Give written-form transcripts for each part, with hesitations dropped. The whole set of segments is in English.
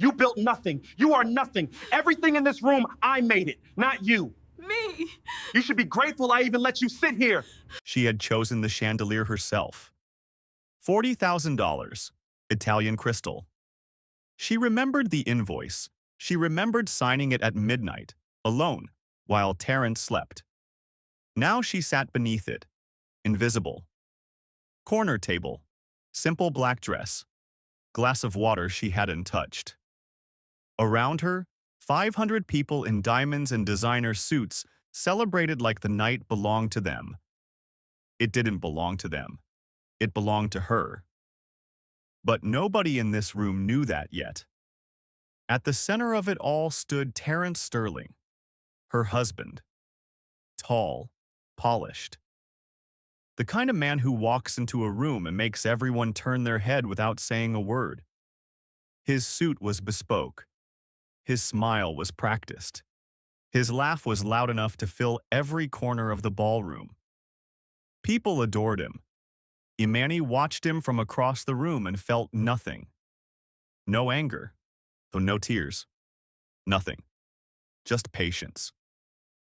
You built nothing. You are nothing. Everything in this room, I made it, not you. Me! You should be grateful I even let you sit here. She had chosen the chandelier herself. $40,000, Italian crystal. She remembered the invoice. She remembered signing it at midnight, alone, while Terrence slept. Now she sat beneath it, invisible. Corner table, simple black dress, glass of water she hadn't touched. Around her, 500 people in diamonds and designer suits celebrated like the night belonged to them. It didn't belong to them. It belonged to her. But nobody in this room knew that yet. At the center of it all stood Terrence Sterling, her husband. Tall, polished. The kind of man who walks into a room and makes everyone turn their head without saying a word. His suit was bespoke. His smile was practiced. His laugh was loud enough to fill every corner of the ballroom. People adored him. Imani watched him from across the room and felt nothing. No anger, though no tears. Nothing. Just patience.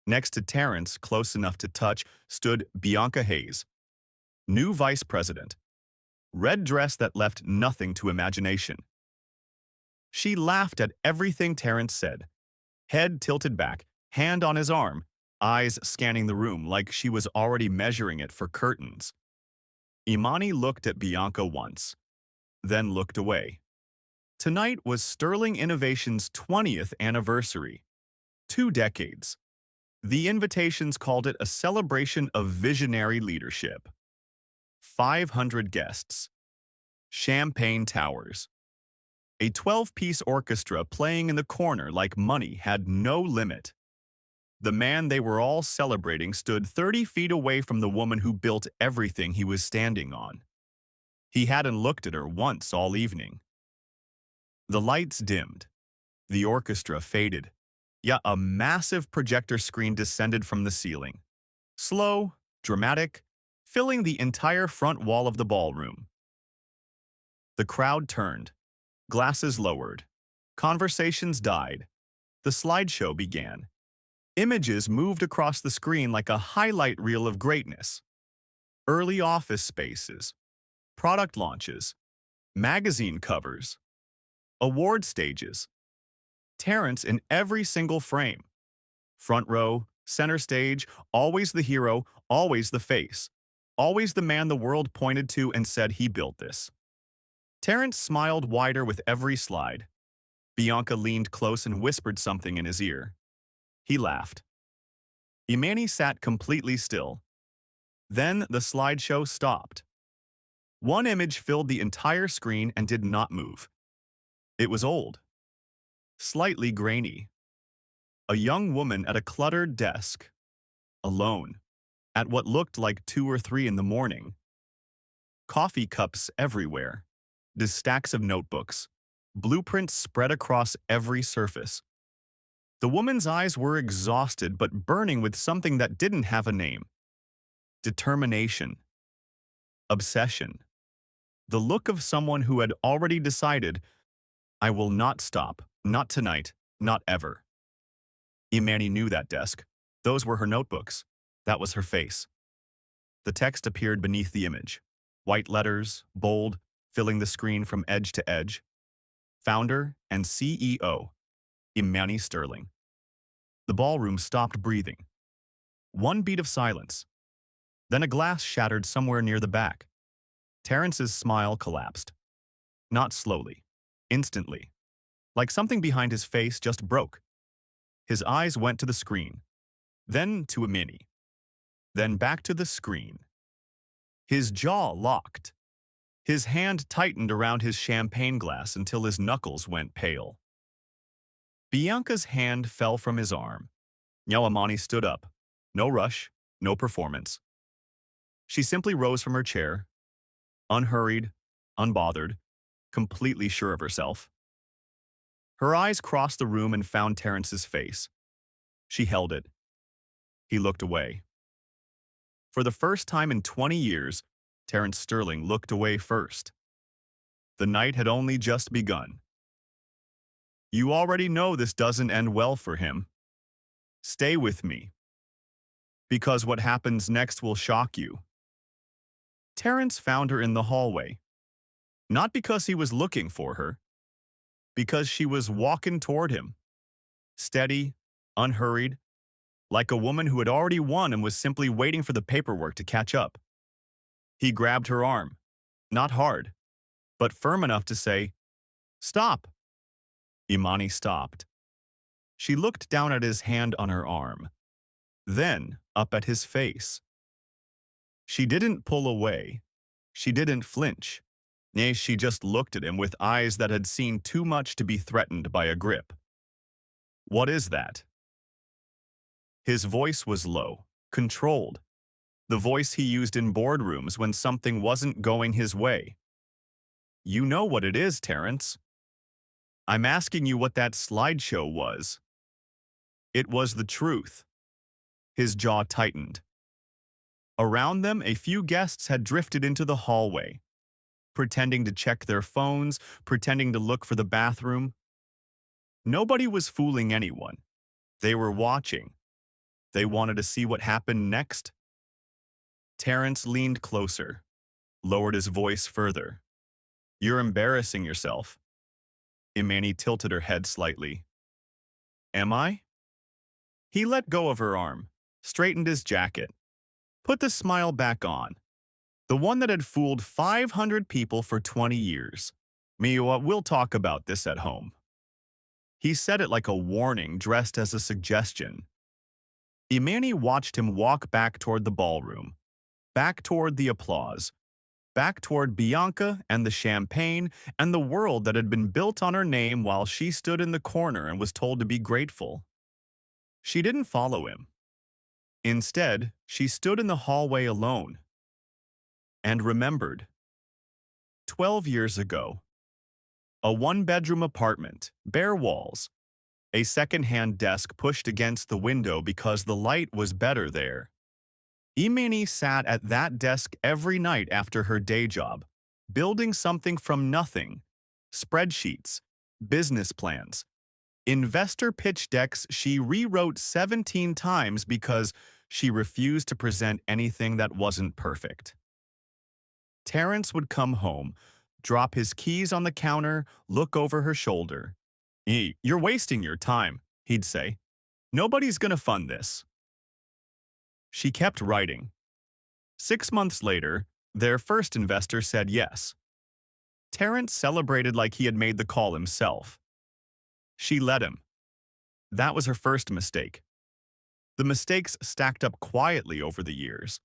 Next to Terrence, close enough to touch, stood Bianca Hayes, new vice president. Red dress that left nothing to imagination. She laughed at everything Terrence said, head tilted back, hand on his arm, eyes scanning the room like she was already measuring it for curtains. Imani looked at Bianca once, then looked away. Tonight was Sterling Innovation's 20th anniversary. 2 decades. The invitations called it a celebration of visionary leadership. 500 guests. Champagne towers. A 12-piece orchestra playing in the corner like money had no limit. The man they were all celebrating stood 30 feet away from the woman who built everything he was standing on. He hadn't looked at her once all evening. The lights dimmed. The orchestra faded. Yet a massive projector screen descended from the ceiling. Slow, dramatic, filling the entire front wall of the ballroom. The crowd turned. Glasses lowered. Conversations died. The slideshow began. Images moved across the screen like a highlight reel of greatness. Early office spaces, product launches, magazine covers, award stages. Terrence in every single frame. Front row, center stage, always the hero, always the face. Always the man the world pointed to and said he built this. Terrence smiled wider with every slide. Bianca leaned close and whispered something in his ear. He laughed. Imani sat completely still. Then the slideshow stopped. One image filled the entire screen and did not move. It was old. Slightly grainy. A young woman at a cluttered desk. Alone. At what looked like 2 or 3 in the morning. Coffee cups everywhere. The stacks of notebooks. Blueprints spread across every surface. The woman's eyes were exhausted but burning with something that didn't have a name. Determination. Obsession. The look of someone who had already decided, I will not stop, not tonight, not ever. Imani knew that desk. Those were her notebooks. That was her face. The text appeared beneath the image. White letters, bold, filling the screen from edge to edge. Founder and CEO, Imani Sterling. The ballroom stopped breathing. One beat of silence. Then a glass shattered somewhere near the back. Terrence's smile collapsed. Not slowly. Instantly. Like something behind his face just broke. His eyes went to the screen. Then to Imani. Then back to the screen. His jaw locked. His hand tightened around his champagne glass until his knuckles went pale. Bianca's hand fell from his arm. Imani stood up. No rush, no performance. She simply rose from her chair, unhurried, unbothered, completely sure of herself. Her eyes crossed the room and found Terrence's face. She held it. He looked away. For the first time in 20 years, Terrence Sterling looked away first. The night had only just begun. You already know this doesn't end well for him. Stay with me, because what happens next will shock you. Terrence found her in the hallway, not because he was looking for her, because she was walking toward him, steady, unhurried, like a woman who had already won and was simply waiting for the paperwork to catch up. He grabbed her arm, not hard, but firm enough to say, "Stop." Imani stopped. She looked down at his hand on her arm, then up at his face. She didn't pull away. She didn't flinch. Nay, she just looked at him with eyes that had seen too much to be threatened by a grip. "What is that?" His voice was low, controlled, the voice he used in boardrooms when something wasn't going his way. "You know what it is, Terrence. I'm asking you what that slideshow was." It was the truth. His jaw tightened. Around them, a few guests had drifted into the hallway, pretending to check their phones, pretending to look for the bathroom. Nobody was fooling anyone. They were watching. They wanted to see what happened next. Terrence leaned closer, lowered his voice further. "You're embarrassing yourself." Imani tilted her head slightly. "Am I?" He let go of her arm, straightened his jacket, put the smile back on, the one that had fooled 500 people for 20 years. "Miwa, we'll talk about this at home." He said it like a warning dressed as a suggestion. Imani watched him walk back toward the ballroom, back toward the applause, back toward Bianca and the champagne and the world that had been built on her name while she stood in the corner and was told to be grateful. She didn't follow him. Instead, she stood in the hallway alone and remembered. 12 years ago, a one-bedroom apartment, bare walls, a second-hand desk pushed against the window because the light was better there. Imani sat at that desk every night after her day job, building something from nothing: spreadsheets, business plans, investor pitch decks she rewrote 17 times because she refused to present anything that wasn't perfect. Terrence would come home, drop his keys on the counter, look over her shoulder. "You're wasting your time," he'd say. "Nobody's gonna fund this." She kept writing. 6 months later, their first investor said yes. Terrence celebrated like he had made the call himself. She let him. That was her first mistake. The mistakes stacked up quietly over the years.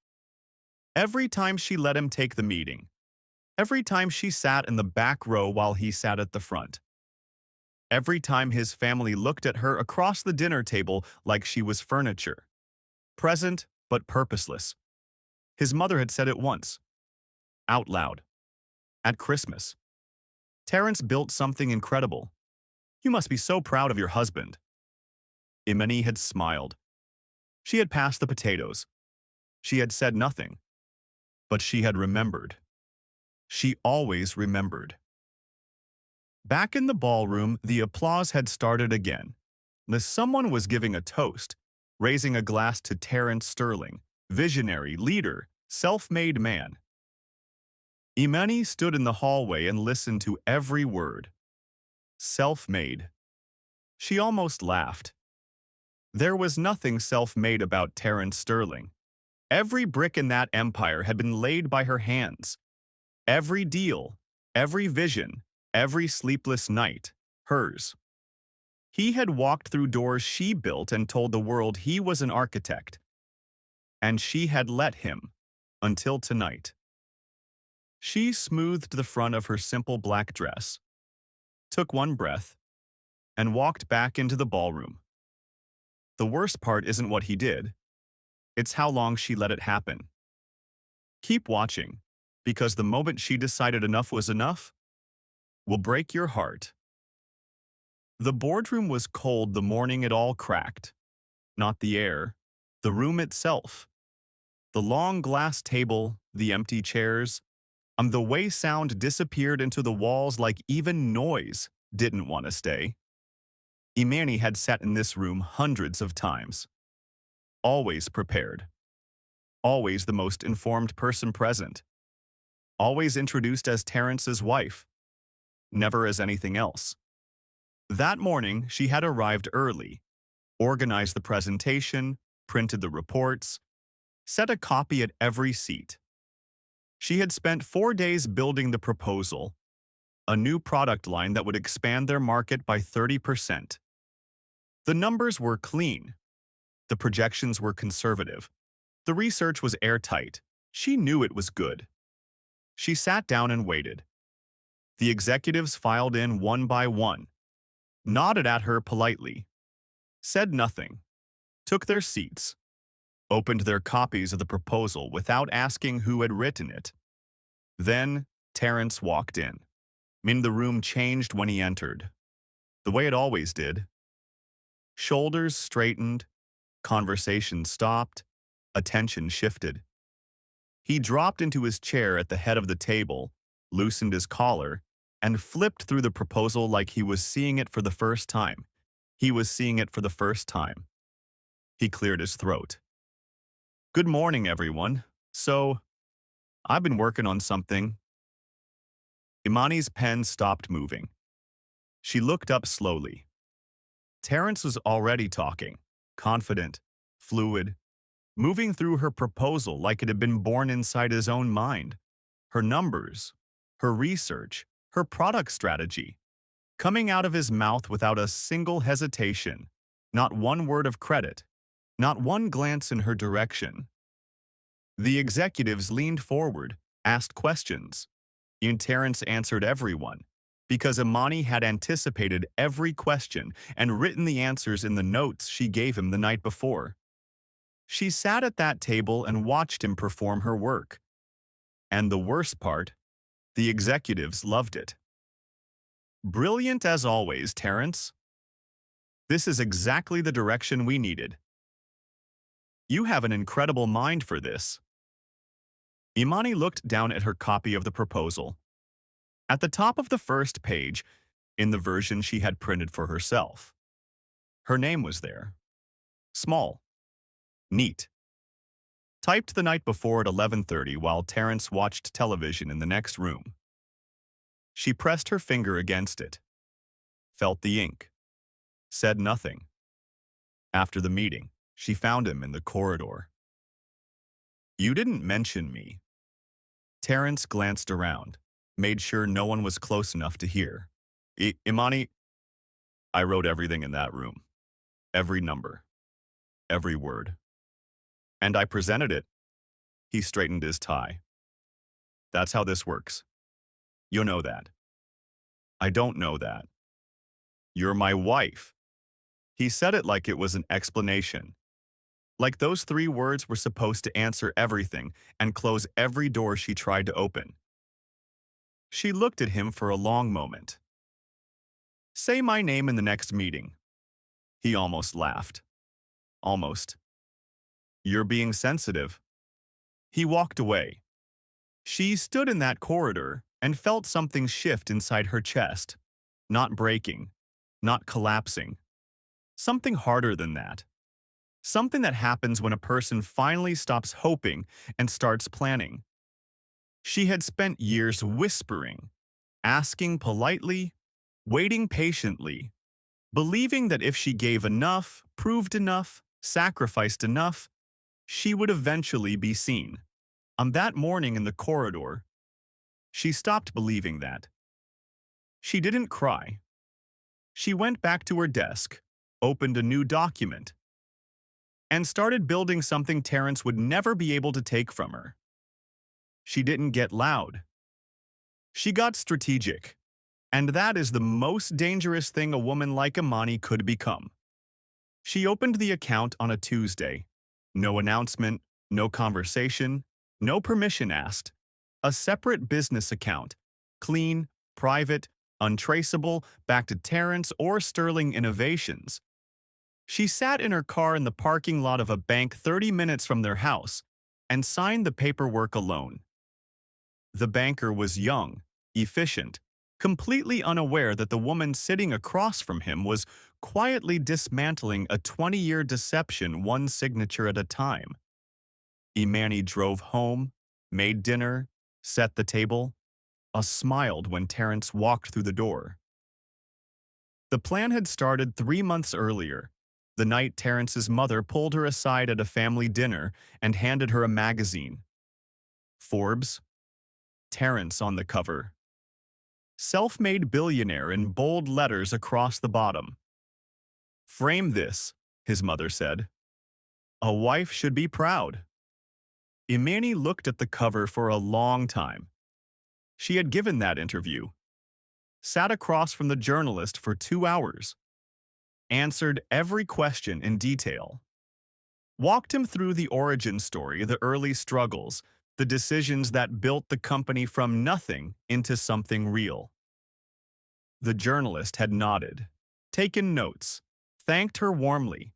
Every time she let him take the meeting, every time she sat in the back row while he sat at the front, every time his family looked at her across the dinner table like she was furniture, present but purposeless. His mother had said it once, out loud, at Christmas. "Terrence built something incredible. You must be so proud of your husband." Imani had smiled. She had passed the potatoes. She had said nothing. But she had remembered. She always remembered. Back in the ballroom, the applause had started again. Someone was giving a toast, raising a glass to Terrence Sterling, visionary, leader, self-made man. Imani stood in the hallway and listened to every word. Self-made. She almost laughed. There was nothing self-made about Terrence Sterling. Every brick in that empire had been laid by her hands. Every deal, every vision, every sleepless night, hers. He had walked through doors she built and told the world he was an architect. And she had let him, until tonight. She smoothed the front of her simple black dress, took one breath, and walked back into the ballroom. The worst part isn't what he did. It's how long she let it happen. Keep watching, because the moment she decided enough was enough will break your heart. The boardroom was cold the morning it all cracked. Not the air, the room itself. The long glass table, the empty chairs, and the way sound disappeared into the walls like even noise didn't want to stay. Imani had sat in this room hundreds of times, always prepared, always the most informed person present, always introduced as Terrence's wife, never as anything else. That morning, she had arrived early, organized the presentation, printed the reports, set a copy at every seat. She had spent 4 days building the proposal, a new product line that would expand their market by 30%. The numbers were clean. The projections were conservative. The research was airtight. She knew it was good. She sat down and waited. The executives filed in one by one, nodded at her politely, said nothing, took their seats, opened their copies of the proposal without asking who had written it. Then Terrence walked in. The room changed when he entered, the way it always did. Shoulders straightened, conversation stopped, attention shifted. He dropped into his chair at the head of the table, loosened his collar, and flipped through the proposal like he was seeing it for the first time. He was seeing it for the first time. He cleared his throat. "Good morning, everyone. So, I've been working on something." Imani's pen stopped moving. She looked up slowly. Terrence was already talking, confident, fluid, moving through her proposal like it had been born inside his own mind. Her numbers, her research, her product strategy, coming out of his mouth without a single hesitation, not one word of credit, not one glance in her direction. The executives leaned forward, asked questions, and Terrence answered everyone, because Imani had anticipated every question and written the answers in the notes she gave him the night before. She sat at that table and watched him perform her work. And the worst part, the executives loved it. "Brilliant as always, Terrence. This is exactly the direction we needed. You have an incredible mind for this." Imani looked down at her copy of the proposal. At the top of the first page, in the version she had printed for herself, her name was there. Small. Neat. Typed the night before at 11:30 while Terrence watched television in the next room. She pressed her finger against it, felt the ink, said nothing. After the meeting, she found him in the corridor. "You didn't mention me." Terrence glanced around, made sure no one was close enough to hear. Imani, I wrote everything in that room. Every number. Every word. And I presented it." He straightened his tie. "That's how this works. You know that." "I don't know that." "You're my wife." He said it like it was an explanation. Like those 3 words were supposed to answer everything and close every door she tried to open. She looked at him for a long moment. "Say my name in the next meeting." He almost laughed. Almost. "You're being sensitive." He walked away. She stood in that corridor and felt something shift inside her chest. Not breaking, not collapsing. Something harder than that. Something that happens when a person finally stops hoping and starts planning. She had spent years whispering, asking politely, waiting patiently, believing that if she gave enough, proved enough, sacrificed enough, she would eventually be seen. On that morning in the corridor, she stopped believing that. She didn't cry. She went back to her desk, opened a new document, and started building something Terrence would never be able to take from her. She didn't get loud. She got strategic, and that is the most dangerous thing a woman like Imani could become. She opened the account on a Tuesday. No announcement, no conversation, no permission asked. A separate business account, clean, private, untraceable, back to Terrence or Sterling Innovations. She sat in her car in the parking lot of a bank 30 minutes from their house and signed the paperwork alone. The banker was young, efficient, completely unaware that the woman sitting across from him was quietly dismantling a 20-year deception one signature at a time. Imani drove home, made dinner, set the table, smiled when Terrence walked through the door. The plan had started 3 months earlier, the night Terrence's mother pulled her aside at a family dinner and handed her a magazine. Forbes, Terrence on the cover. Self-made billionaire in bold letters across the bottom. Frame this, his mother said. A wife should be proud. Imani looked at the cover for a long time. She had given that interview, sat across from the journalist for 2 hours, answered every question in detail, walked him through the origin story, the early struggles, the decisions that built the company from nothing into something real. The journalist had nodded, taken notes, thanked her warmly,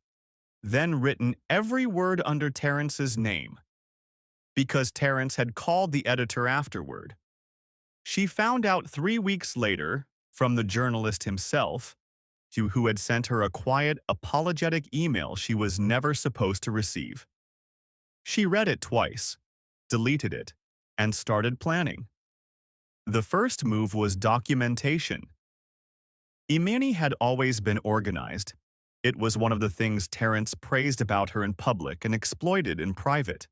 then written every word under Terrence's name, because Terrence had called the editor afterward. She found out 3 weeks later, from the journalist himself, who had sent her a quiet, apologetic email she was never supposed to receive. She read it twice, deleted it, and started planning. The first move was documentation. Imani had always been organized. It was one of the things Terrence praised about her in public and exploited in private.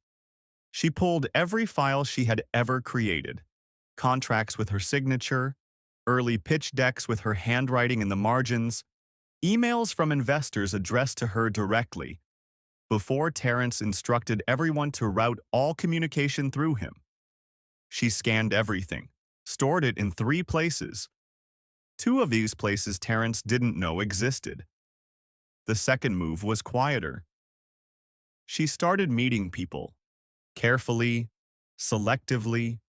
She pulled every file she had ever created, contracts with her signature, early pitch decks with her handwriting in the margins, emails from investors addressed to her directly, before Terrence instructed everyone to route all communication through him. She scanned everything, stored it in 3 places. 2 of these places Terrence didn't know existed. The second move was quieter. She started meeting people, carefully, selectively.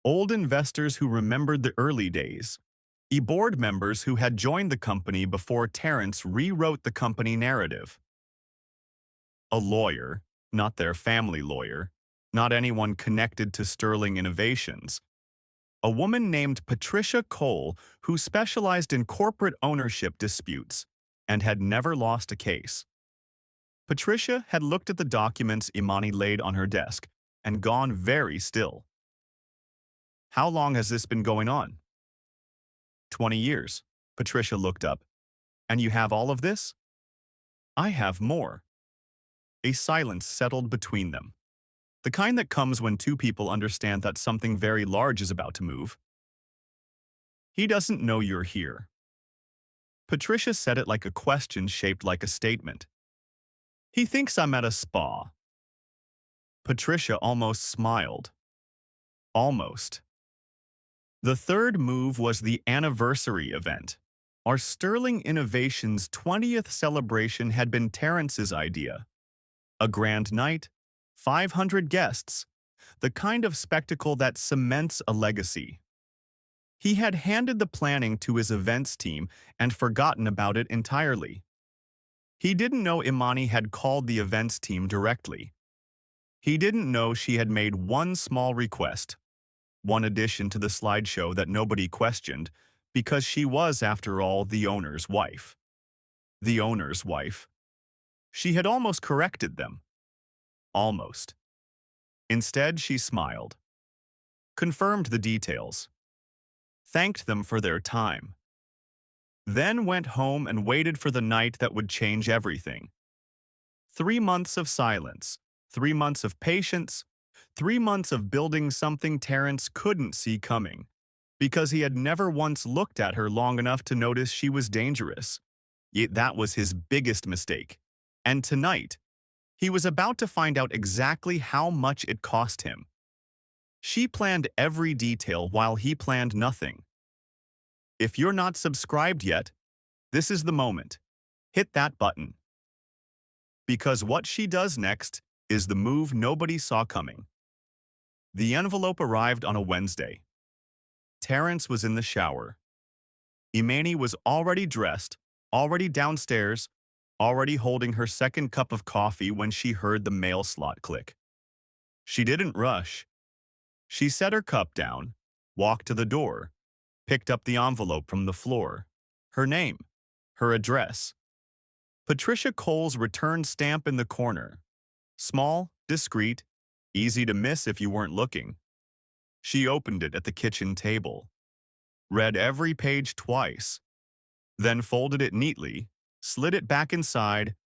Old investors who remembered the early days, board members who had joined the company before Terrence rewrote the company narrative. A lawyer, not their family lawyer, not anyone connected to Sterling Innovations. A woman named Patricia Cole who specialized in corporate ownership disputes and had never lost a case. Patricia had looked at the documents Imani laid on her desk and gone very still. How long has this been going on? 20 years. Patricia looked up. And you have all of this? I have more. A silence settled between them. The kind that comes when 2 people understand that something very large is about to move. He doesn't know you're here. Patricia said it like a question shaped like a statement. He thinks I'm at a spa. Patricia almost smiled. Almost. The third move was the anniversary event. Our Sterling Innovations 20th celebration had been Terrence's idea. A grand night, 500 guests, the kind of spectacle that cements a legacy. He had handed the planning to his events team and forgotten about it entirely. He didn't know Imani had called the events team directly. He didn't know she had made one small request, one addition to the slideshow that nobody questioned, because she was, after all, the owner's wife. The owner's wife. She had almost corrected them. Almost. Instead, she smiled, confirmed the details, thanked them for their time, then went home and waited for the night that would change everything. 3 months of silence, 3 months of patience, 3 months of building something Terrence couldn't see coming, because he had never once looked at her long enough to notice she was dangerous. Yet that was his biggest mistake. And tonight, he was about to find out exactly how much it cost him. She planned every detail while he planned nothing. If you're not subscribed yet, this is the moment. Hit that button. Because what she does next is the move nobody saw coming. The envelope arrived on a Wednesday. Terrence was in the shower. Imani was already dressed, already downstairs, already holding her second cup of coffee when she heard the mail slot click. She didn't rush. She set her cup down, walked to the door, picked up the envelope from the floor. Her name, her address. Patricia Cole's return stamp in the corner. Small, discreet, easy to miss if you weren't looking. She opened it at the kitchen table, read every page twice, then folded it neatly, slid it back inside,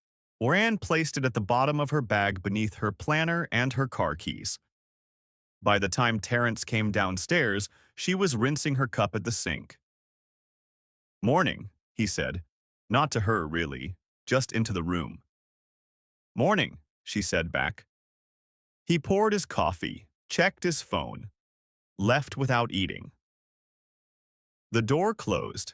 and placed it at the bottom of her bag beneath her planner and her car keys. By the time Terrence came downstairs, she was rinsing her cup at the sink. "Morning," he said. Not to her, really, just into the room. "Morning," she said back. He poured his coffee, checked his phone, left without eating. The door closed.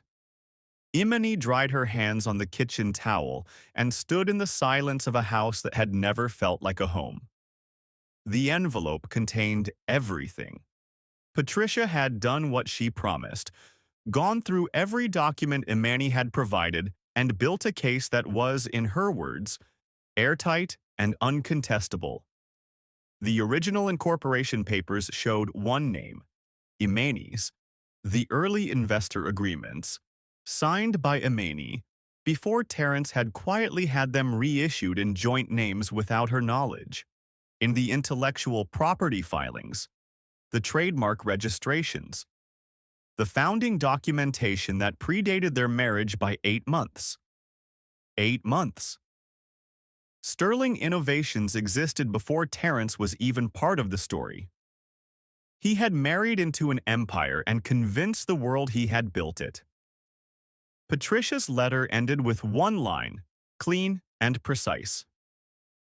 Imani dried her hands on the kitchen towel and stood in the silence of a house that had never felt like a home. The envelope contained everything. Patricia had done what she promised, gone through every document Imani had provided, and built a case that was, in her words, airtight and uncontestable. The original incorporation papers showed one name, Imani's. The early investor agreements, signed by Imani, before Terrence had quietly had them reissued in joint names without her knowledge. In the intellectual property filings, the trademark registrations, the founding documentation that predated their marriage by 8 months. 8 months. Sterling Innovations existed before Terrence was even part of the story. He had married into an empire and convinced the world he had built it. Patricia's letter ended with one line, clean and precise.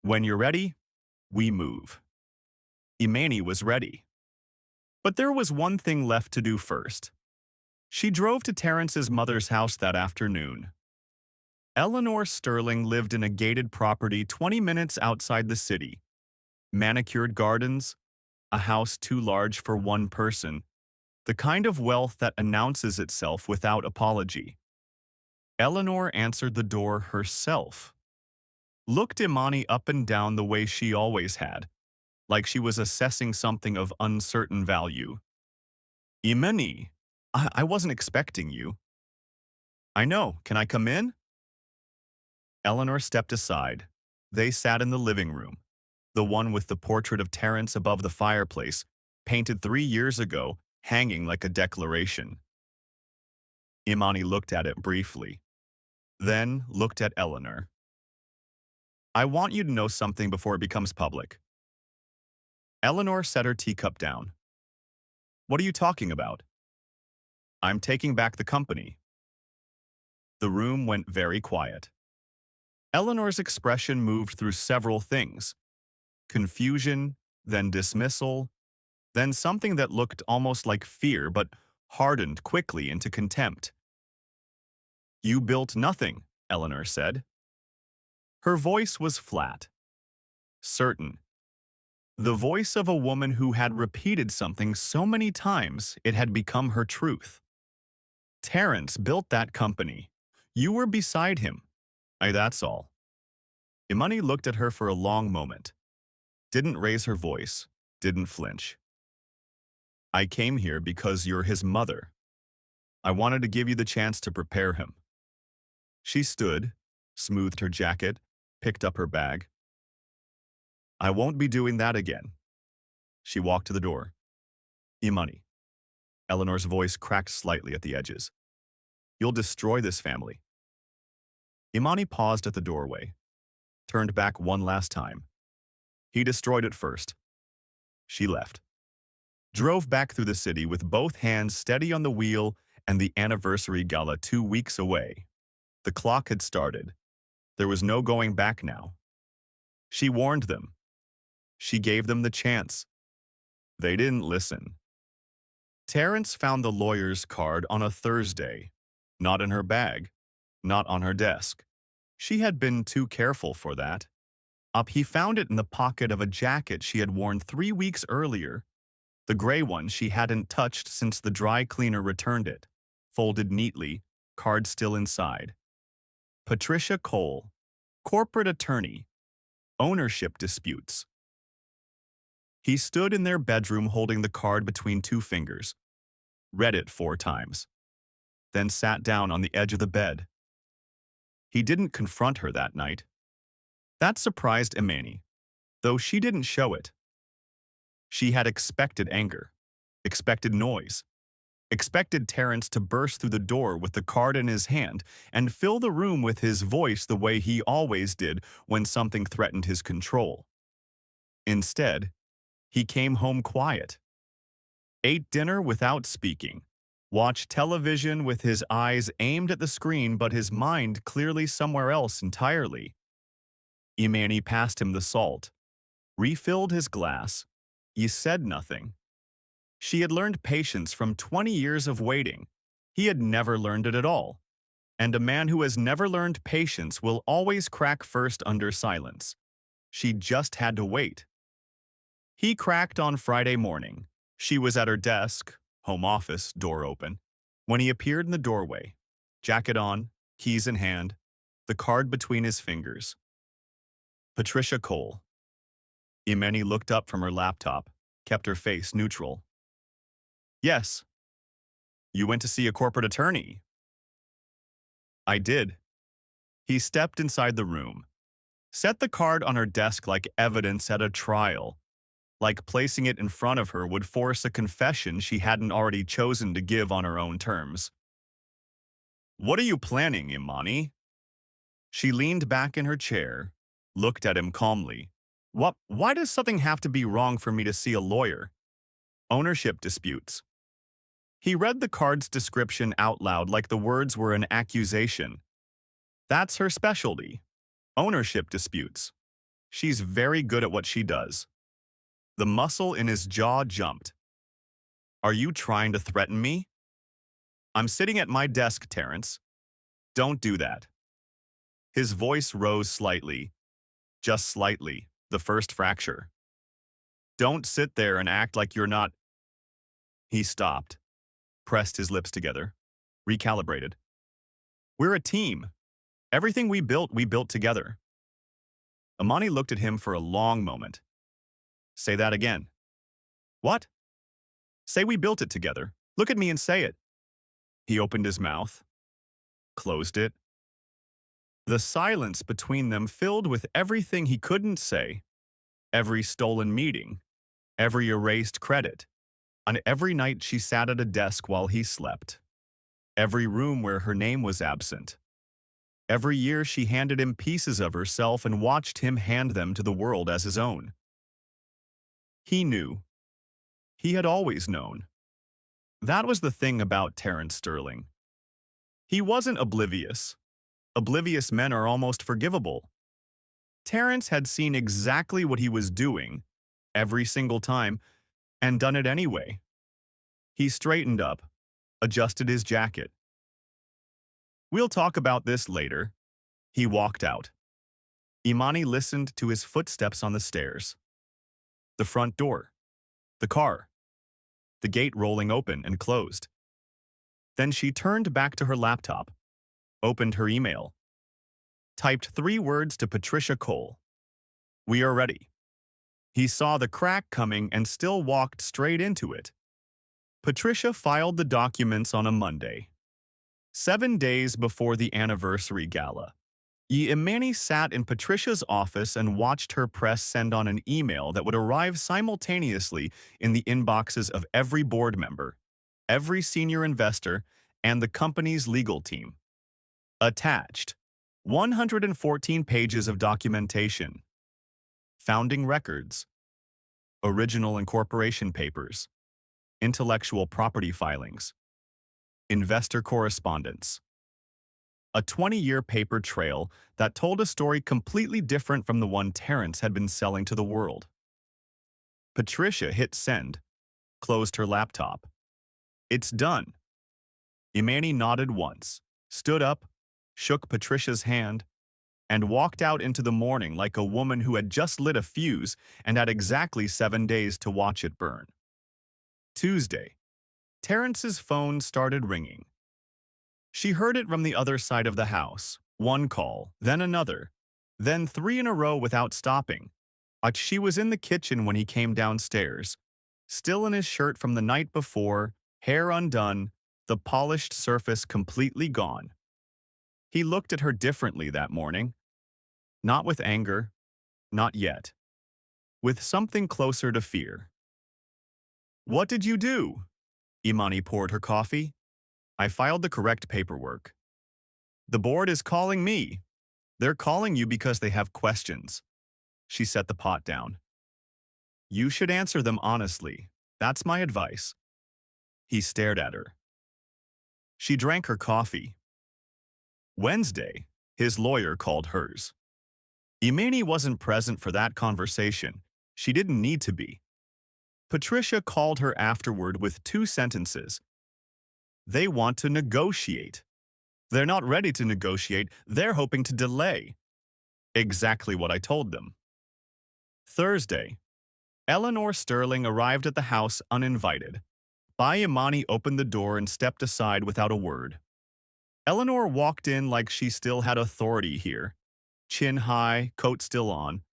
"When you're ready, we move." Imani was ready. But there was one thing left to do first. She drove to Terrence's mother's house that afternoon. Eleanor Sterling lived in a gated property 20 minutes outside the city. Manicured gardens, a house too large for one person, the kind of wealth that announces itself without apology. Eleanor answered the door herself, looked Imani up and down the way she always had, like she was assessing something of uncertain value. "Imani, I wasn't expecting you." "I know. Can I come in?" Eleanor stepped aside. They sat in the living room, the one with the portrait of Terrence above the fireplace, painted 3 years ago, hanging like a declaration. Imani looked at it briefly, then looked at Eleanor. "I want you to know something before it becomes public." Eleanor set her teacup down. "What are you talking about?" "I'm taking back the company." The room went very quiet. Eleanor's expression moved through several things. Confusion, then dismissal, then something that looked almost like fear but hardened quickly into contempt. "You built nothing," Eleanor said. Her voice was flat, certain. The voice of a woman who had repeated something so many times it had become her truth. "Terrence built that company. You were beside him. That's all." Imani looked at her for a long moment. Didn't raise her voice, didn't flinch. "I came here because you're his mother. I wanted to give you the chance to prepare him." She stood, smoothed her jacket, picked up her bag. "I won't be doing that again." She walked to the door. "Imani." Eleanor's voice cracked slightly at the edges. "You'll destroy this family." Imani paused at the doorway, turned back one last time. "He destroyed it first." She left. Drove back through the city with both hands steady on the wheel and the anniversary gala 2 weeks away. The clock had started. There was no going back now. She warned them. She gave them the chance. They didn't listen. Terrence found the lawyer's card on a Thursday, not in her bag, not on her desk. She had been too careful for that. He found it in the pocket of a jacket she had worn 3 weeks earlier, the gray one she hadn't touched since the dry cleaner returned it, folded neatly, card still inside. Patricia Cole, corporate attorney, ownership disputes. He stood in their bedroom holding the card between 2 fingers. read it 4 times, then sat down on the edge of the bed. He didn't confront her that night. That surprised Imani, though she didn't show it. She had expected anger, expected noise, expected Terrence to burst through the door with the card in his hand and fill the room with his voice the way he always did when something threatened his control. Instead, he came home quiet, ate dinner without speaking, watched television with his eyes aimed at the screen but his mind clearly somewhere else entirely. Imani passed him the salt, refilled his glass. He said nothing. She had learned patience from 20 years of waiting. He had never learned it at all. And a man who has never learned patience will always crack first under silence. She just had to wait. He cracked on Friday morning. She was at her desk, home office, door open, when he appeared in the doorway, jacket on, keys in hand, the card between his fingers. Patricia Cole. Imani looked up from her laptop, kept her face neutral. Yes. You went to see a corporate attorney. I did. He stepped inside the room, set the card on her desk like evidence at a trial, like placing it in front of her would force a confession she hadn't already chosen to give on her own terms. What are you planning, Imani? She leaned back in her chair, looked at him calmly. Why does something have to be wrong for me to see a lawyer? Ownership disputes. He read the card's description out loud like the words were an accusation. That's her specialty. Ownership disputes. She's very good at what she does. The muscle in his jaw jumped. Are you trying to threaten me? I'm sitting at my desk, Terrence. Don't do that. His voice rose slightly. Just slightly, the first fracture. Don't sit there and act like you're not. He stopped, pressed his lips together, recalibrated. We're a team. Everything we built together. Imani looked at him for a long moment. Say that again. What? Say we built it together. Look at me and say it. He opened his mouth, closed it. The silence between them filled with everything he couldn't say, every stolen meeting, every erased credit, on every night she sat at a desk while he slept, every room where her name was absent. Every year she handed him pieces of herself and watched him hand them to the world as his own. He knew. He had always known. That was the thing about Terrence Sterling. He wasn't oblivious. Oblivious men are almost forgivable. Terrence had seen exactly what he was doing, every single time, and done it anyway. He straightened up, adjusted his jacket. We'll talk about this later. He walked out. Imani listened to his footsteps on the stairs. The front door. The car. The gate rolling open and closed. Then she turned back to her laptop, opened her email, typed 3 words to Patricia Cole. We are ready. He saw the crack coming and still walked straight into it. Patricia filed the documents on a Monday, 7 days before the anniversary gala. Imani sat in Patricia's office and watched her press send on an email that would arrive simultaneously in the inboxes of every board member, every senior investor, and the company's legal team. Attached, 114 pages of documentation, founding records, original incorporation papers, intellectual property filings, investor correspondence. A 20-year paper trail that told a story completely different from the one Terrence had been selling to the world. Patricia hit send, closed her laptop. It's done. Imani nodded once, stood up, shook Patricia's hand, and walked out into the morning like a woman who had just lit a fuse and had exactly 7 days to watch it burn. Tuesday. Terrence's phone started ringing. She heard it from the other side of the house. 1 call, then another, then 3 in a row without stopping. She was in the kitchen when he came downstairs, still in his shirt from the night before, hair undone, the polished surface completely gone. He looked at her differently that morning, not with anger, not yet, with something closer to fear. "What did you do?" Imani poured her coffee. "I filed the correct paperwork. The board is calling me. They're calling you because they have questions." She set the pot down. "You should answer them honestly. That's my advice." He stared at her. She drank her coffee. Wednesday, his lawyer called hers. Imani wasn't present for that conversation. She didn't need to be. Patricia called her afterward with 2 sentences. "They want to negotiate. They're not ready to negotiate. They're hoping to delay." Exactly what I told them. Thursday, Eleanor Sterling arrived at the house uninvited. Imani opened the door and stepped aside without a word. Eleanor walked in like she still had authority here. Chin high, coat still on.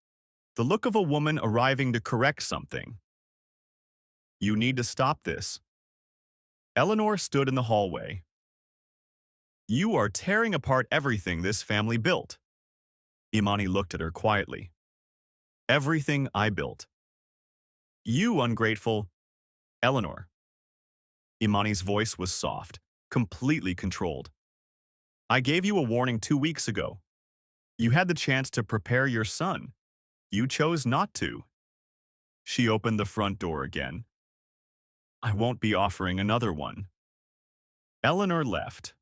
The look of a woman arriving to correct something. "You need to stop this." Eleanor stood in the hallway. "You are tearing apart everything this family built." Imani looked at her quietly. "Everything I built." "You ungrateful." "Eleanor." Imani's voice was soft, completely controlled. "I gave you a warning 2 weeks ago. You had the chance to prepare your son. You chose not to." She opened the front door again. "I won't be offering another one." Eleanor left.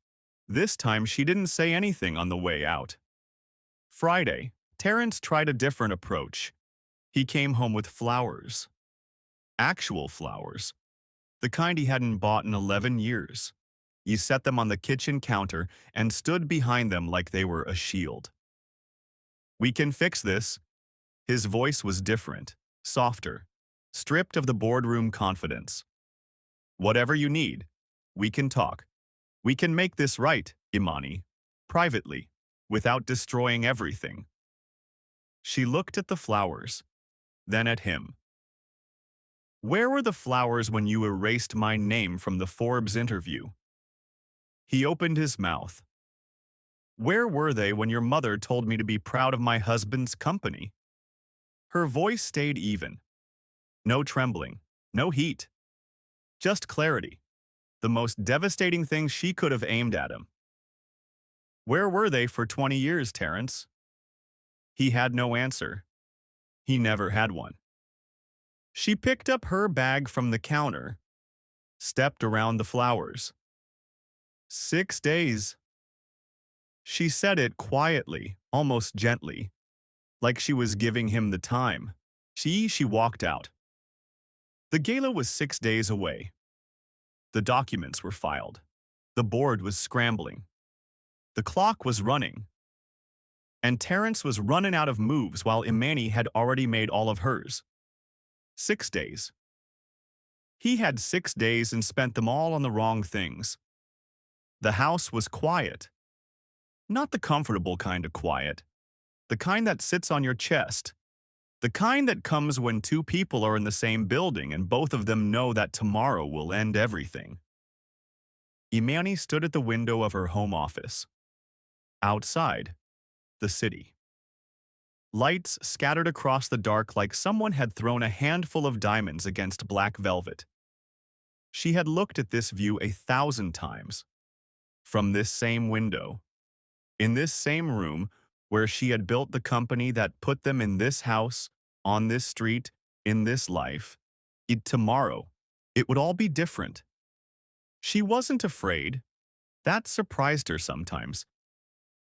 This time she didn't say anything on the way out. Friday, Terrence tried a different approach. He came home with flowers. Actual flowers. The kind he hadn't bought in 11 years. He set them on the kitchen counter and stood behind them like they were a shield. "We can fix this." His voice was different, softer, stripped of the boardroom confidence. "Whatever you need, we can talk. We can make this right, Imani, privately, without destroying everything." She looked at the flowers, then at him. "Where were the flowers when you erased my name from the Forbes interview?" He opened his mouth. "Where were they when your mother told me to be proud of my husband's company?" Her voice stayed even. No trembling, no heat. Just clarity. The most devastating thing she could have aimed at him. "Where were they for 20 years, Terrence?" He had no answer. He never had one. She picked up her bag from the counter, stepped around the flowers. 6 days. She said it quietly, almost gently, like she was giving him the time. She walked out. The gala was 6 days away. The documents were filed. The board was scrambling. The clock was running. And Terrence was running out of moves while Imani had already made all of hers. 6 days. He had 6 days and spent them all on the wrong things. The house was quiet. Not the comfortable kind of quiet. The kind that sits on your chest. The kind that comes when two people are in the same building and both of them know that tomorrow will end everything. Imani stood at the window of her home office. Outside, the city. Lights scattered across the dark like someone had thrown a handful of diamonds against black velvet. She had looked at this view 1,000 times. From this same window. In this same room where she had built the company that put them in this house, on this street, in this life. Tomorrow, it would all be different. She wasn't afraid. That surprised her sometimes.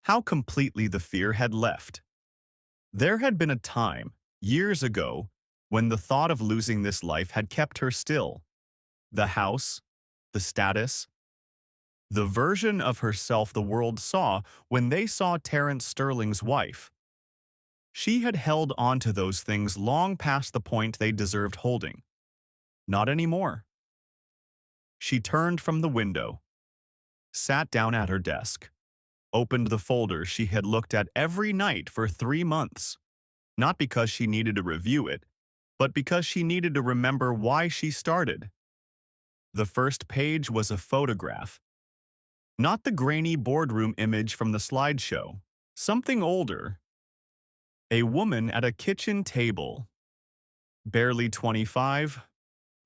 How completely the fear had left. There had been a time, years ago, when the thought of losing this life had kept her still. The house, the status, the version of herself the world saw when they saw Terrence Sterling's wife. She had held on to those things long past the point they deserved holding. Not anymore. She turned from the window, sat down at her desk, opened the folder she had looked at every night for 3 months, not because she needed to review it, but because she needed to remember why she started. The first page was a photograph. Not the grainy boardroom image from the slideshow. Something older. A woman at a kitchen table. Barely 25.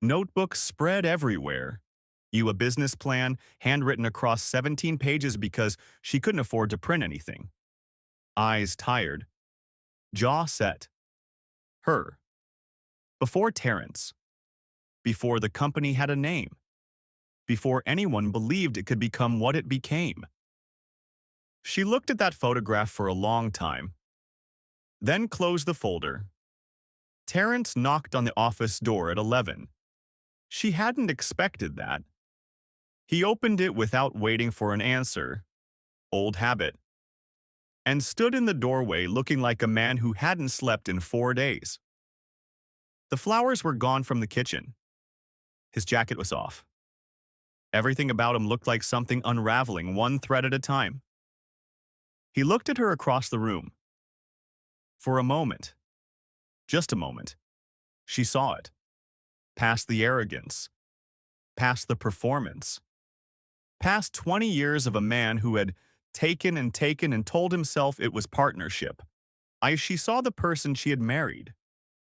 Notebooks spread everywhere. A business plan, handwritten across 17 pages because she couldn't afford to print anything. Eyes tired. Jaw set. Her. Before Terrence. Before the company had a name. Before anyone believed it could become what it became. She looked at that photograph for a long time, then closed the folder. Terrence knocked on the office door at 11. She hadn't expected that. He opened it without waiting for an answer, old habit, and stood in the doorway looking like a man who hadn't slept in 4 days. The flowers were gone from the kitchen. His jacket was off. Everything about him looked like something unraveling one thread at a time. He looked at her across the room. For a moment, just a moment, she saw it. Past the arrogance, past the performance, past 20 years of a man who had taken and told himself it was partnership. She saw the person she had married,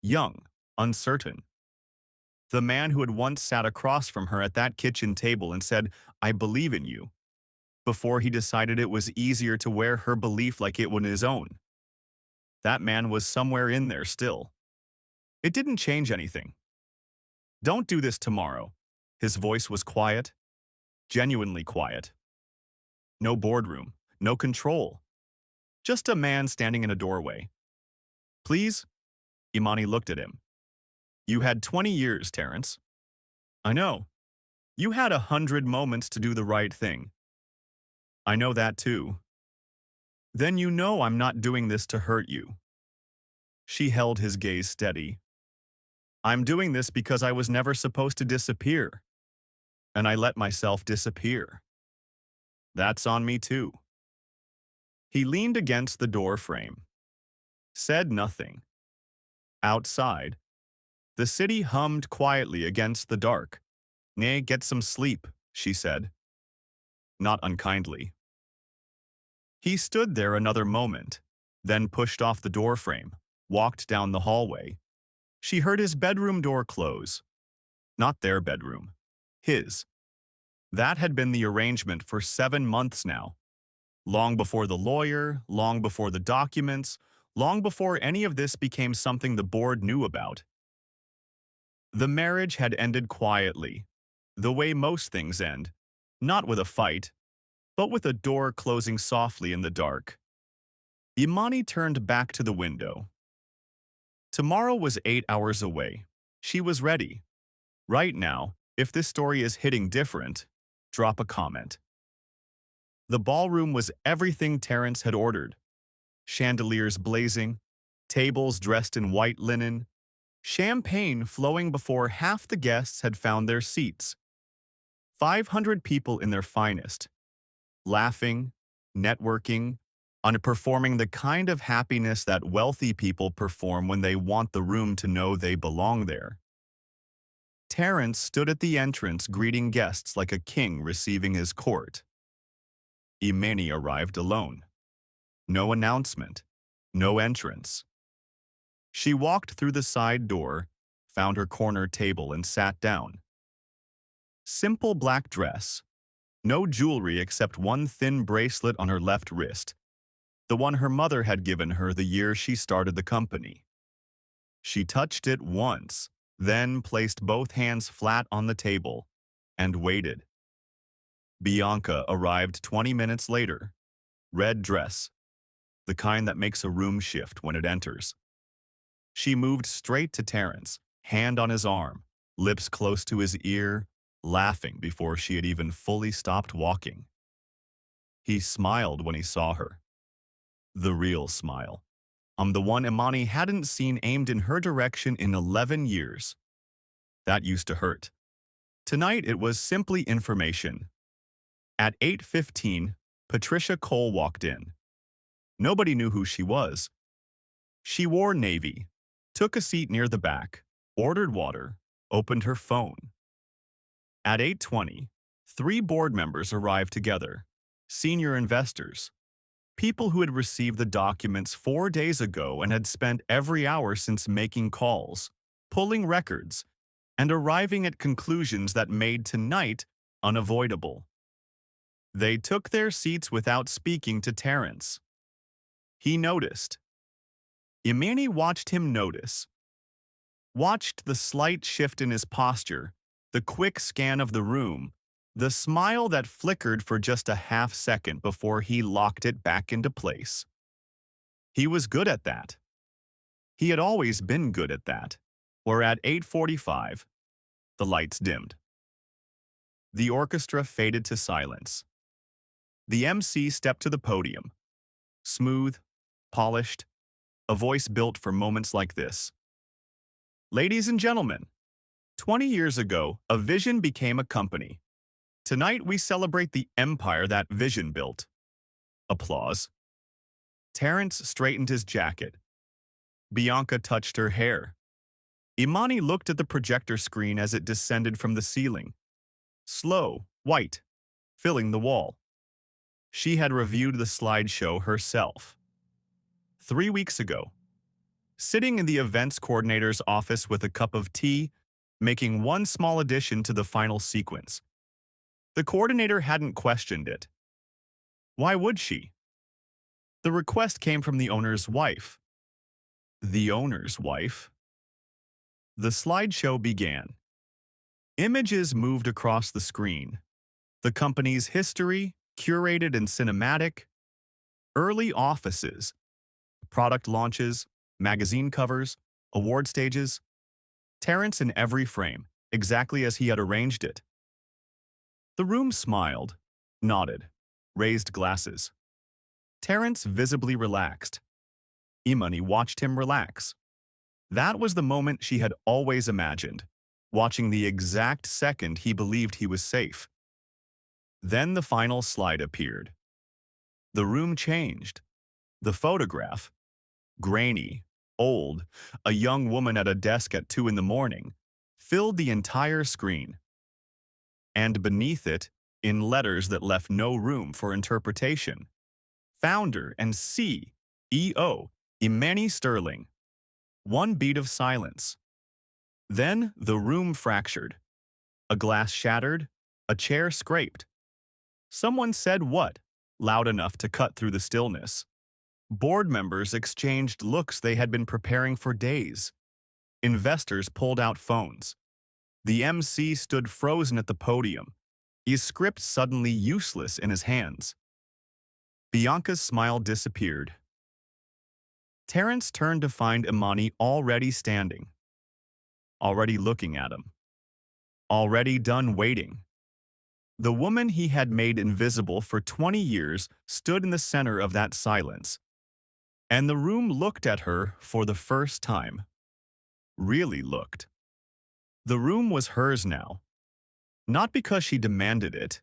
young, uncertain. The man who had once sat across from her at that kitchen table and said, "I believe in you," before he decided it was easier to wear her belief like it was his own. That man was somewhere in there still. It didn't change anything. "Don't do this tomorrow." His voice was quiet, genuinely quiet. No boardroom, no control. Just a man standing in a doorway. "Please?" Imani looked at him. "You had 20 years, Terrence." "I know. You had 100 moments to do the right thing." "I know that too." "Then you know I'm not doing this to hurt you." She held his gaze steady. "I'm doing this because I was never supposed to disappear. And I let myself disappear. That's on me too." He leaned against the door frame. Said nothing. Outside, the city hummed quietly against the dark. "Nay, get some sleep," she said. Not unkindly. He stood there another moment, then pushed off the doorframe, walked down the hallway. She heard his bedroom door close. Not their bedroom. His. That had been the arrangement for 7 months now. Long before the lawyer, long before the documents, long before any of this became something the board knew about. The marriage had ended quietly, the way most things end, not with a fight, but with a door closing softly in the dark. Imani turned back to the window. Tomorrow was 8 hours away. She was ready. Right now, if this story is hitting different, drop a comment. The ballroom was everything Terrence had ordered. Chandeliers blazing, tables dressed in white linen, champagne flowing before half the guests had found their seats. 500 people in their finest, laughing, networking, and performing the kind of happiness that wealthy people perform when they want the room to know they belong there. Terrence stood at the entrance greeting guests like a king receiving his court. Imani arrived alone. No announcement, no entrance. She walked through the side door, found her corner table and sat down. Simple black dress. No jewelry except one thin bracelet on her left wrist, the one her mother had given her the year she started the company. She touched it once, then placed both hands flat on the table and waited. Bianca arrived 20 minutes later. Red dress, the kind that makes a room shift when it enters. She moved straight to Terrence, hand on his arm, lips close to his ear, laughing before she had even fully stopped walking. He smiled when he saw her. The real smile. The one Imani hadn't seen aimed in her direction in 11 years. That used to hurt. Tonight it was simply information. At 8:15, Patricia Cole walked in. Nobody knew who she was. She wore navy, took a seat near the back, ordered water, opened her phone. At 8:20, three board members arrived together, senior investors, people who had received the documents 4 days ago and had spent every hour since making calls, pulling records, and arriving at conclusions that made tonight unavoidable. They took their seats without speaking to Terence. He noticed. Imani watched him notice, watched the slight shift in his posture, the quick scan of the room, the smile that flickered for just a half second before he locked it back into place. He was good at that. He had always been good at that. Where at 8:45, the lights dimmed. The orchestra faded to silence. The MC stepped to the podium. Smooth, polished, a voice built for moments like this. Ladies and gentlemen, 20 years ago, a vision became a company. Tonight we celebrate the empire that vision built. Applause. Terence straightened his jacket. Bianca touched her hair. Imani looked at the projector screen as it descended from the ceiling. Slow, white, filling the wall. She had reviewed the slideshow herself. 3 weeks ago, sitting in the events coordinator's office with a cup of tea, making one small addition to the final sequence. The coordinator hadn't questioned it. Why would she? The request came from the owner's wife. The owner's wife? The slideshow began. Images moved across the screen. The company's history, curated and cinematic, early offices, product launches, magazine covers, award stages. Terence in every frame, exactly as he had arranged it. The room smiled, nodded, raised glasses. Terence visibly relaxed. Imani watched him relax. That was the moment she had always imagined, watching the exact second he believed he was safe. Then the final slide appeared. The room changed. The photograph, grainy, old, a young woman at a desk at 2 in the morning, filled the entire screen. And beneath it, in letters that left no room for interpretation, founder and CEO, Imani Sterling. One beat of silence. Then the room fractured. A glass shattered, a chair scraped. Someone said what, loud enough to cut through the stillness. Board members exchanged looks they had been preparing for days. Investors pulled out phones. The MC stood frozen at the podium, his script suddenly useless in his hands. Bianca's smile disappeared. Terence turned to find Imani already standing, already looking at him, already done waiting. The woman he had made invisible for 20 years stood in the center of that silence, and the room looked at her for the first time. Really looked. The room was hers now. Not because she demanded it.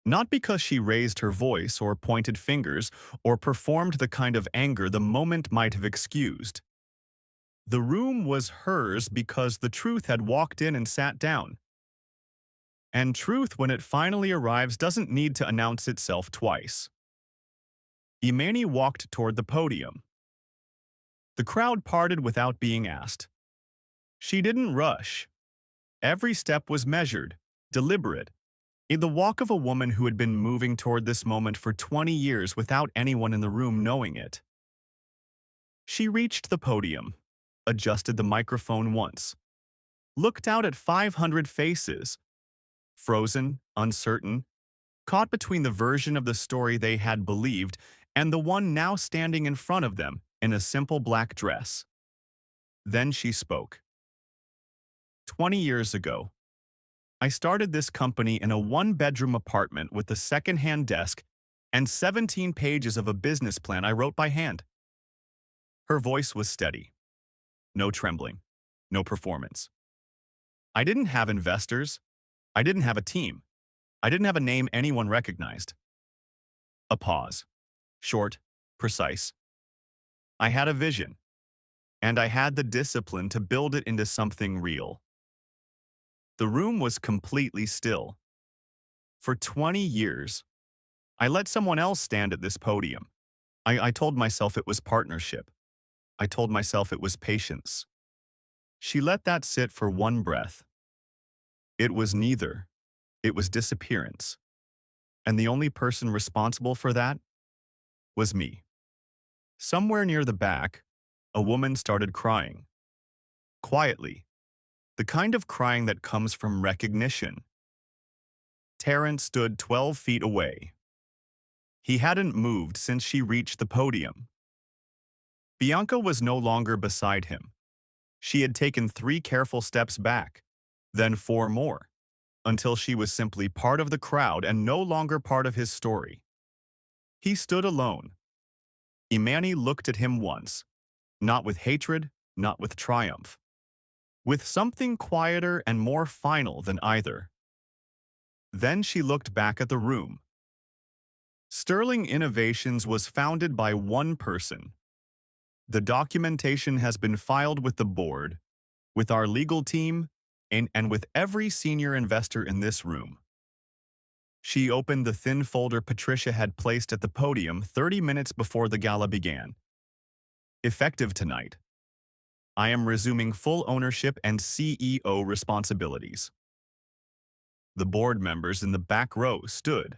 Not because she raised her voice or pointed fingers or performed the kind of anger the moment might have excused. The room was hers because the truth had walked in and sat down. And truth, when it finally arrives, doesn't need to announce itself twice. Imani walked toward the podium. The crowd parted without being asked. She didn't rush. Every step was measured, deliberate, in the walk of a woman who had been moving toward this moment for 20 years without anyone in the room knowing it. She reached the podium, adjusted the microphone once, looked out at 500 faces, frozen, uncertain, caught between the version of the story they had believed and the one now standing in front of them in a simple black dress. Then she spoke. 20 years ago, I started this company in a one-bedroom apartment with a second-hand desk and 17 pages of a business plan I wrote by hand. Her voice was steady. No trembling. No performance. I didn't have investors. I didn't have a team. I didn't have a name anyone recognized. A pause. Short, precise. I had a vision, and I had the discipline to build it into something real. The room was completely still. For 20 years, I let someone else stand at this podium. I told myself it was partnership. I told myself it was patience. She let that sit for one breath. It was neither. It was disappearance. And the only person responsible for that was me. Somewhere near the back, a woman started crying. Quietly. The kind of crying that comes from recognition. Terrence stood 12 feet away. He hadn't moved since she reached the podium. Bianca was no longer beside him. She had taken 3 careful steps back, then 4 more, until she was simply part of the crowd and no longer part of his story. He stood alone. Imani looked at him once, not with hatred, not with triumph, with something quieter and more final than either. Then she looked back at the room. Sterling Innovations was founded by one person. The documentation has been filed with the board, with our legal team, and with every senior investor in this room. She opened the thin folder Patricia had placed at the podium 30 minutes before the gala began. Effective tonight, I am resuming full ownership and CEO responsibilities. The board members in the back row stood.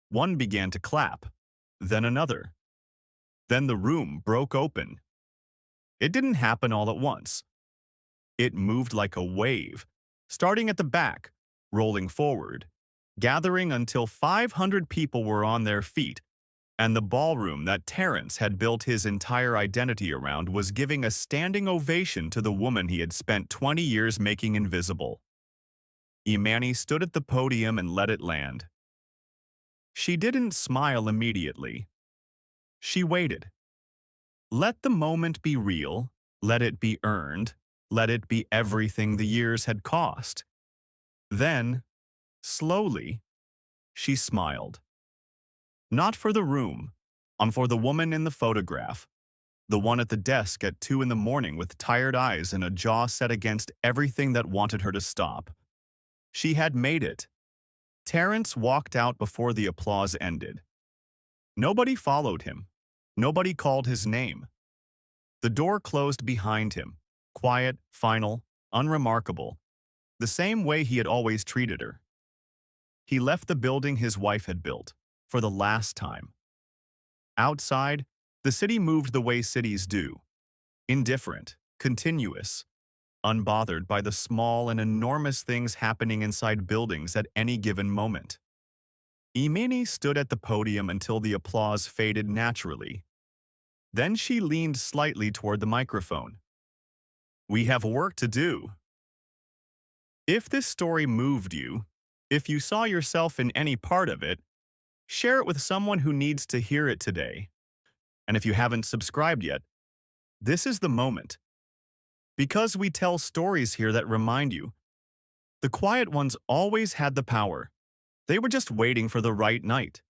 One began to clap, then another. Then the room broke open. It didn't happen all at once. It moved like a wave, starting at the back, rolling forward, gathering until 500 people were on their feet, and the ballroom that Terrence had built his entire identity around was giving a standing ovation to the woman he had spent 20 years making invisible. Imani stood at the podium and let it land. She didn't smile immediately. She waited. Let the moment be real, let it be earned, let it be everything the years had cost. Then, slowly, she smiled. Not for the room, for the woman in the photograph, the one at the desk at 2 in the morning with tired eyes and a jaw set against everything that wanted her to stop. She had made it. Terrence walked out before the applause ended. Nobody followed him. Nobody called his name. The door closed behind him, quiet, final, unremarkable, the same way he had always treated her. He left the building his wife had built, for the last time. Outside, the city moved the way cities do, indifferent, continuous, unbothered by the small and enormous things happening inside buildings at any given moment. Imani stood at the podium until the applause faded naturally. Then she leaned slightly toward the microphone. We have work to do. If this story moved you, if you saw yourself in any part of it, share it with someone who needs to hear it today. And if you haven't subscribed yet, this is the moment. Because we tell stories here that remind you, the quiet ones always had the power. They were just waiting for the right night.